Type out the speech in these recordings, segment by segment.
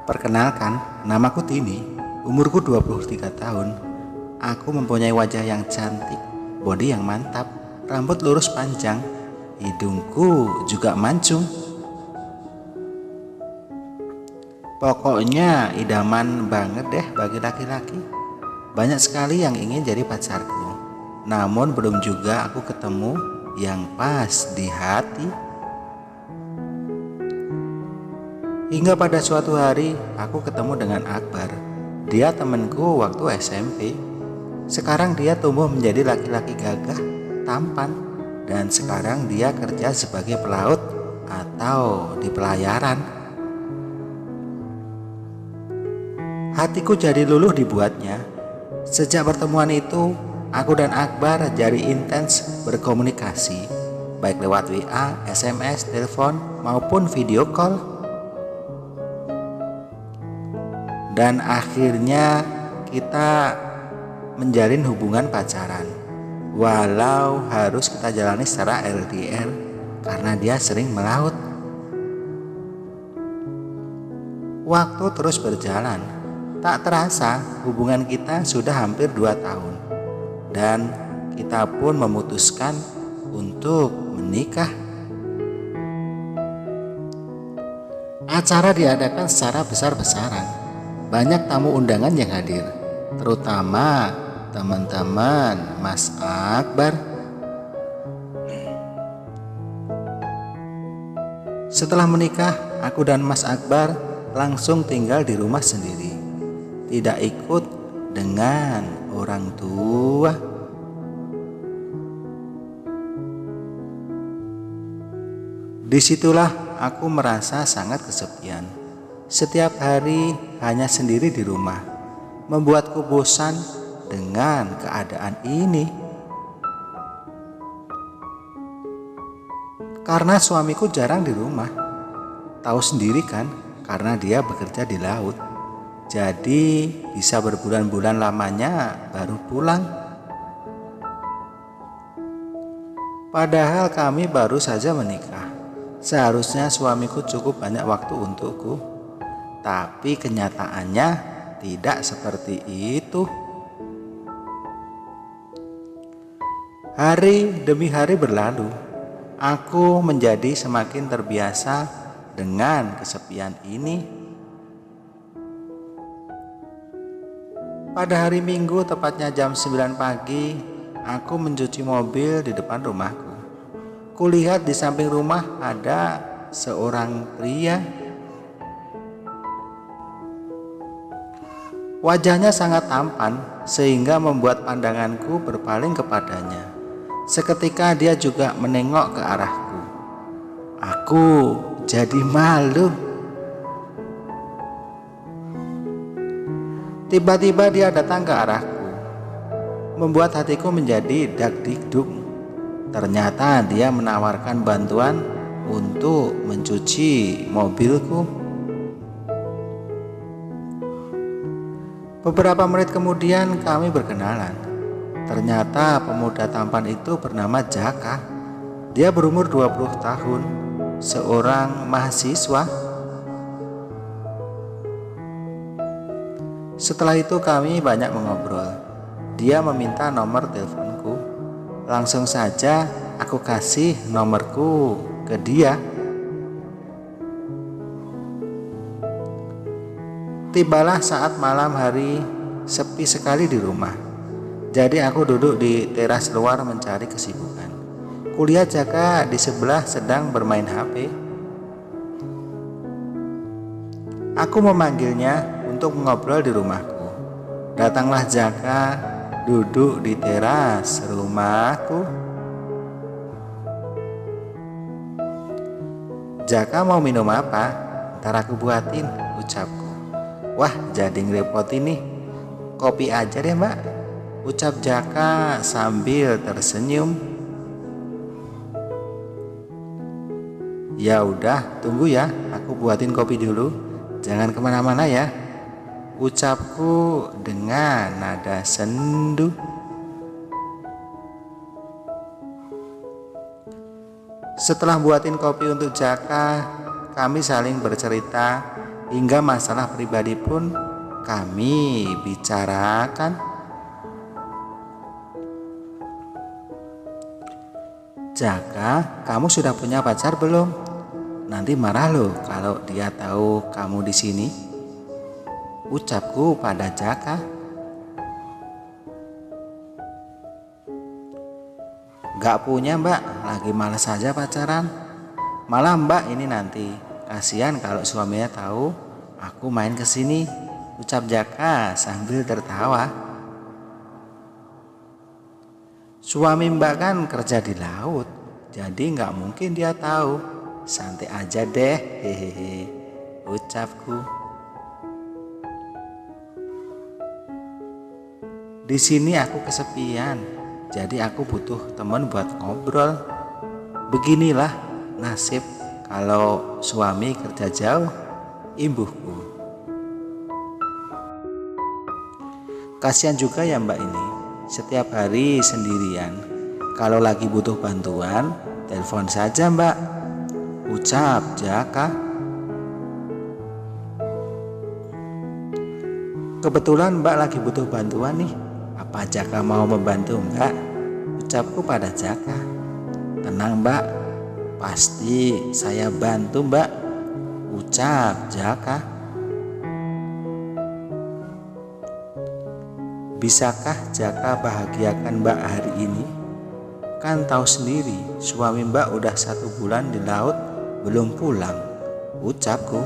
Perkenalkan, namaku Tini, umurku 23 tahun. Aku mempunyai wajah yang cantik, bodi yang mantap, rambut lurus panjang, hidungku juga mancung. Pokoknya idaman banget deh bagi laki-laki. Banyak sekali yang ingin jadi pacarku. Namun belum juga aku ketemu yang pas di hati. Hingga pada suatu hari aku ketemu dengan Akbar. Dia temanku waktu SMP. Sekarang dia tumbuh menjadi laki-laki gagah, tampan, dan sekarang dia kerja sebagai pelaut atau di pelayaran. Hatiku jadi luluh dibuatnya. Sejak pertemuan itu, aku dan Akbar jadi intens berkomunikasi, baik lewat WA, SMS, telepon, maupun video call. Dan akhirnya kita menjalin hubungan pacaran, walau harus kita jalani secara LDR karena dia sering melaut. Waktu terus berjalan. Tak terasa hubungan kita sudah hampir 2 tahun. Dan kita pun memutuskan untuk menikah. Acara diadakan secara besar-besaran. Banyak tamu undangan yang hadir, terutama teman-teman Mas Akbar. Setelah menikah, aku dan Mas Akbar langsung tinggal di rumah sendiri, tidak ikut dengan orang tua. Disitulah aku merasa sangat kesepian. Setiap hari hanya sendiri di rumah, membuatku bosan dengan keadaan ini. Karena suamiku jarang di rumah. Tahu sendiri kan, karena dia bekerja di laut. Jadi bisa berbulan-bulan lamanya baru pulang. Padahal kami baru saja menikah. Seharusnya suamiku cukup banyak waktu untukku. Tapi kenyataannya tidak seperti itu. Hari demi hari berlalu. Aku menjadi semakin terbiasa dengan kesepian ini. Pada hari Minggu, tepatnya jam 9 pagi, aku mencuci mobil di depan rumahku. Kulihat di samping rumah ada seorang pria. Wajahnya sangat tampan sehingga membuat pandanganku berpaling kepadanya. Seketika dia juga menengok ke arahku. Aku jadi malu. Tiba-tiba dia datang ke arahku, membuat hatiku menjadi dag-digdug. Ternyata dia menawarkan bantuan untuk mencuci mobilku. Beberapa menit kemudian kami berkenalan. Ternyata pemuda tampan itu bernama Jaka. Dia berumur 20 tahun, seorang mahasiswa. Setelah itu kami banyak mengobrol. Dia meminta nomor teleponku. Langsung saja aku kasih nomorku ke dia. Tibalah saat malam hari, sepi sekali di rumah. Jadi aku duduk di teras luar mencari kesibukan. Kulihat Jaka di sebelah sedang bermain HP. Aku memanggilnya untuk mengobrol di rumahku. Datanglah Jaka duduk di teras rumahku. Jaka mau minum apa? Ntar aku buatin, ucapku. Wah, jadi ngerepotin nih. Kopi aja deh mbak, ucap Jaka sambil tersenyum. Ya udah, tunggu ya, aku buatin kopi dulu. Jangan kemana-mana ya, ucapku dengan nada sendu. Setelah buatin kopi untuk Jaka, kami saling bercerita hingga masalah pribadi pun kami bicarakan. Jaka, kamu sudah punya pacar belum? Nanti marah loh kalau dia tahu kamu di sini, ucapku pada Jaka. Gak punya mbak, lagi males saja pacaran. Malah mbak ini nanti kasihan kalau suaminya tahu aku main ke sini, ucap Jaka sambil tertawa. Suami mbak kan kerja di laut, jadi gak mungkin dia tahu. Santai aja deh, hehehe, ucapku. Di sini aku kesepian, jadi aku butuh teman buat ngobrol. Beginilah nasib kalau suami kerja jauh, imbuhku. Kasihan juga ya mbak ini, setiap hari sendirian. Kalau lagi butuh bantuan, telepon saja mbak, ucap Jaka. Kebetulan mbak lagi butuh bantuan nih, apa Jaka mau membantu mbak? Ucapku pada Jaka. Tenang mbak, pasti saya bantu mbak, ucap Jaka. Bisakah Jaka bahagiakan mbak hari ini? Kan tahu sendiri suami mbak udah 1 bulan di laut belum pulang, ucapku.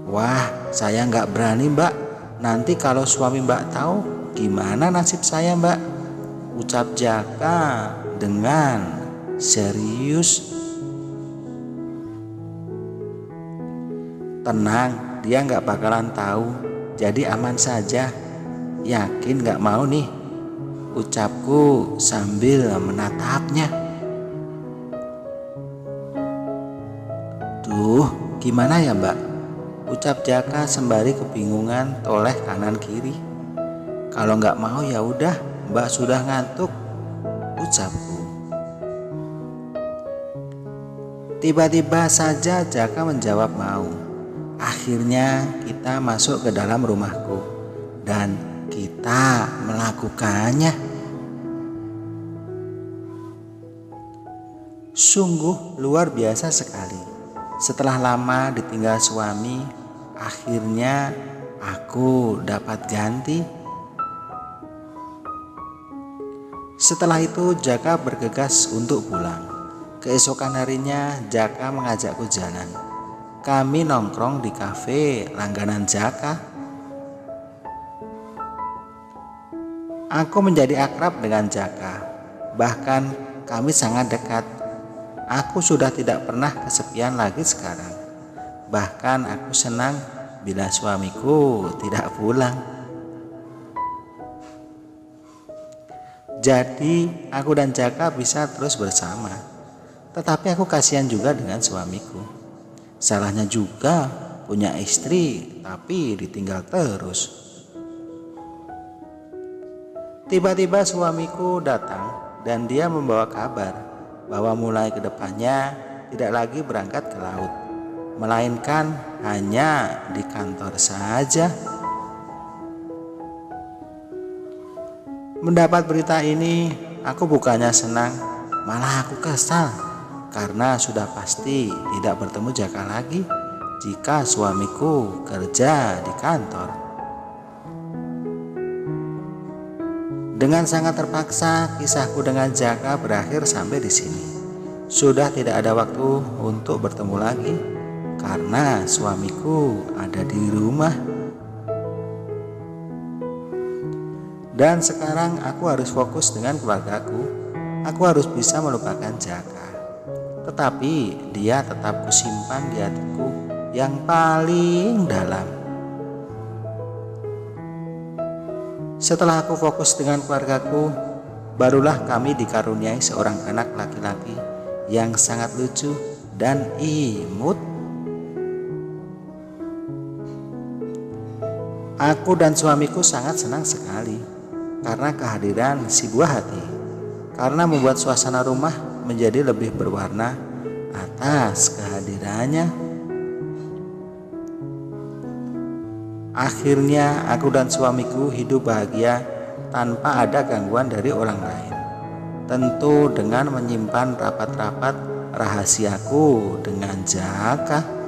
Wah, saya nggak berani mbak, nanti kalau suami mbak tahu gimana nasib saya mbak, ucap Jaka dengan serius. Tenang, dia nggak bakalan tahu, jadi aman saja. Yakin gak mau nih, ucapku sambil menatapnya. Duh, gimana ya mbak? Ucap Jaka sembari kebingungan toleh kanan kiri. Kalau gak mau ya udah, mbak sudah ngantuk, ucapku. Tiba-tiba saja Jaka menjawab mau. Akhirnya kita masuk ke dalam rumahku dan kita melakukannya. Sungguh luar biasa sekali. Setelah lama ditinggal suami, akhirnya aku dapat ganti. Setelah itu Jaka bergegas untuk pulang. Keesokan harinya Jaka mengajakku jalan. Kami nongkrong di kafe langganan Jaka. Aku menjadi akrab dengan Jaka. Bahkan kami sangat dekat. Aku sudah tidak pernah kesepian lagi sekarang. Bahkan aku senang bila suamiku tidak pulang. Jadi aku dan Jaka bisa terus bersama. Tetapi aku kasihan juga dengan suamiku. Salahnya juga punya istri tapi ditinggal terus. Tiba-tiba suamiku datang dan dia membawa kabar bahwa mulai kedepannya tidak lagi berangkat ke laut, melainkan hanya di kantor saja. Mendapat berita ini, aku bukannya senang, malah aku kesal. Karena sudah pasti tidak bertemu Jaka lagi jika suamiku kerja di kantor. Dengan sangat terpaksa, kisahku dengan Jaka berakhir sampai di sini. Sudah tidak ada waktu untuk bertemu lagi karena suamiku ada di rumah. Dan sekarang aku harus fokus dengan keluargaku. Aku harus bisa melupakan Jaka. Tetapi dia tetap kusimpan di hatiku yang paling dalam. Setelah aku fokus dengan keluargaku, barulah kami dikaruniai seorang anak laki-laki yang sangat lucu dan imut. Aku dan suamiku sangat senang sekali karena kehadiran si buah hati, karena membuat suasana rumah menjadi lebih berwarna atas kehadirannya. Akhirnya aku dan suamiku hidup bahagia tanpa ada gangguan dari orang lain. Tentu dengan menyimpan rapat-rapat rahasiaku dengan jaga.